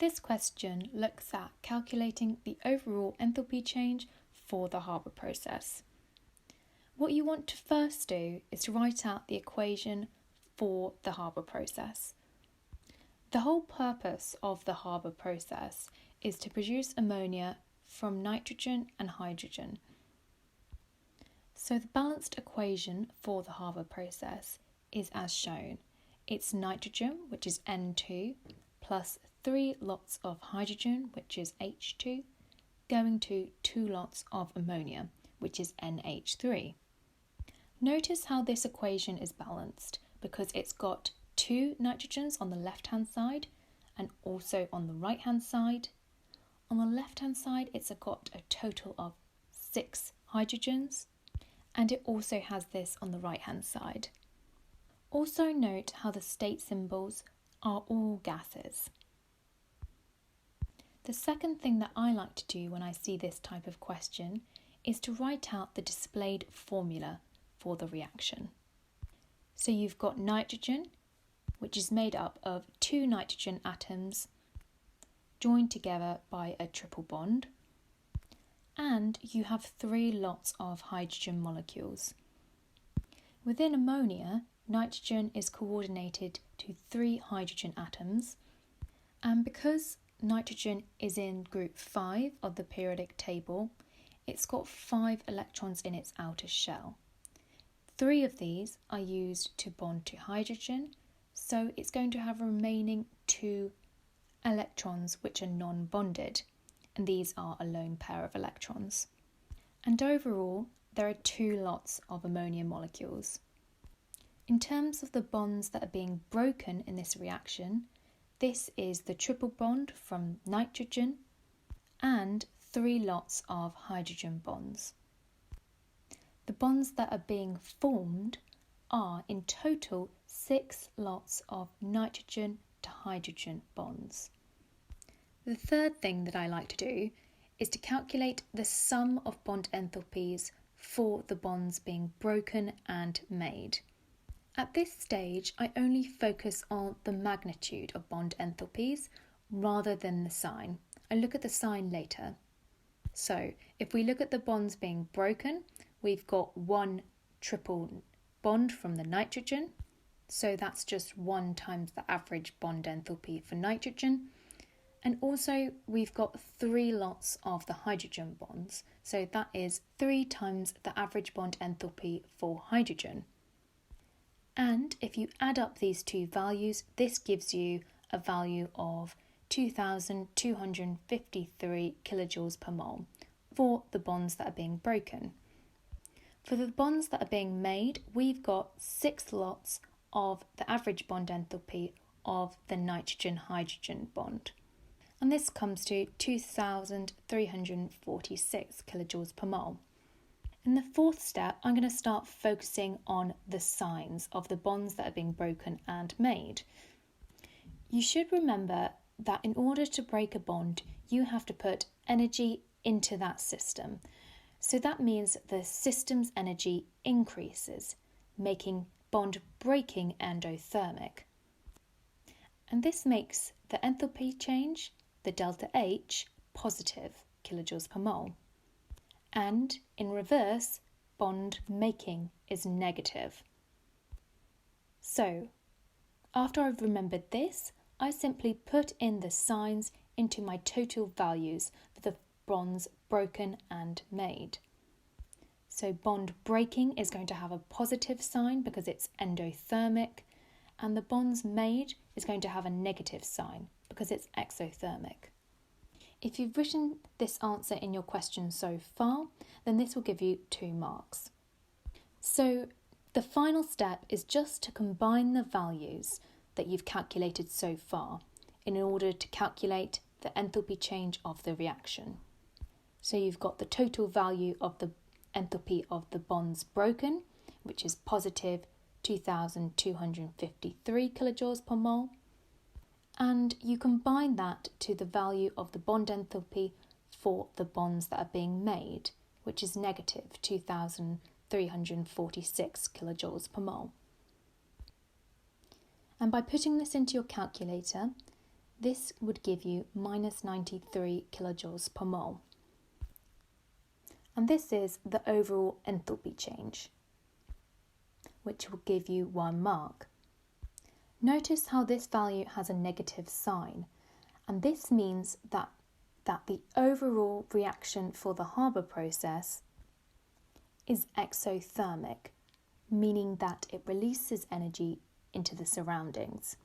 This question looks at calculating the overall enthalpy change for the Haber process. What you want to first do is to write out the equation for the Haber process. The whole purpose of the Haber process is to produce ammonia from nitrogen and hydrogen. So the balanced equation for the Haber process is as shown. It's nitrogen, which is N2, plus 3 lots of hydrogen, which is H2, going to 2 lots of ammonia, which is NH3. Notice how this equation is balanced because it's got 2 nitrogens on the left-hand side and also on the right-hand side. On the left-hand side, it's got a total of 6 hydrogens, and it also has this on the right-hand side. Also note how the state symbols are all gases. The second thing that I like to do when I see this type of question is to write out the displayed formula for the reaction. So you've got nitrogen, which is made up of 2 nitrogen atoms joined together by a triple bond, and you have 3 lots of hydrogen molecules. Within ammonia, nitrogen is coordinated to 3 hydrogen atoms, and because nitrogen is in group 5 of the periodic table, it's got 5 electrons in its outer shell. 3 of these are used to bond to hydrogen, so it's going to have remaining 2 electrons which are non-bonded, and these are a lone pair of electrons. And overall, there are 2 lots of ammonia molecules. In terms of the bonds that are being broken in this reaction, this is the triple bond from nitrogen and 3 lots of hydrogen bonds. The bonds that are being formed are in total 6 lots of nitrogen to hydrogen bonds. The third thing that I like to do is to calculate the sum of bond enthalpies for the bonds being broken and made. At this stage, I only focus on the magnitude of bond enthalpies rather than the sign. I look at the sign later. So, if we look at the bonds being broken, we've got 1 triple bond from the nitrogen, so that's just 1 times the average bond enthalpy for nitrogen. And also we've got 3 lots of the hydrogen bonds, so that is 3 times the average bond enthalpy for hydrogen. And if you add up these 2 values, this gives you a value of 2,253 kilojoules per mole for the bonds that are being broken. For the bonds that are being made, we've got 6 lots of the average bond enthalpy of the nitrogen-hydrogen bond. And this comes to 2,346 kilojoules per mole. In the 4th step, I'm going to start focusing on the signs of the bonds that are being broken and made. You should remember that in order to break a bond, you have to put energy into that system. So that means the system's energy increases, making bond breaking endothermic. And this makes the enthalpy change, the delta H, positive kilojoules per mole. And in reverse, bond making is negative. So, after I've remembered this, I simply put in the signs into my total values for the bonds broken and made. So bond breaking is going to have a positive sign because it's endothermic, and the bonds made is going to have a negative sign because it's exothermic. If you've written this answer in your question so far, then this will give you 2 marks. So the final step is just to combine the values that you've calculated so far in order to calculate the enthalpy change of the reaction. So you've got the total value of the enthalpy of the bonds broken, which is positive 2,253 kilojoules per mole, and you combine that to the value of the bond enthalpy for the bonds that are being made, which is negative 2,346 kilojoules per mole. And by putting this into your calculator, This would give you minus 93 kilojoules per mole. And this is the overall enthalpy change, which will give you 1 mark. Notice how this value has a negative sign, and this means that the overall reaction for the Haber process is exothermic, meaning that it releases energy into the surroundings.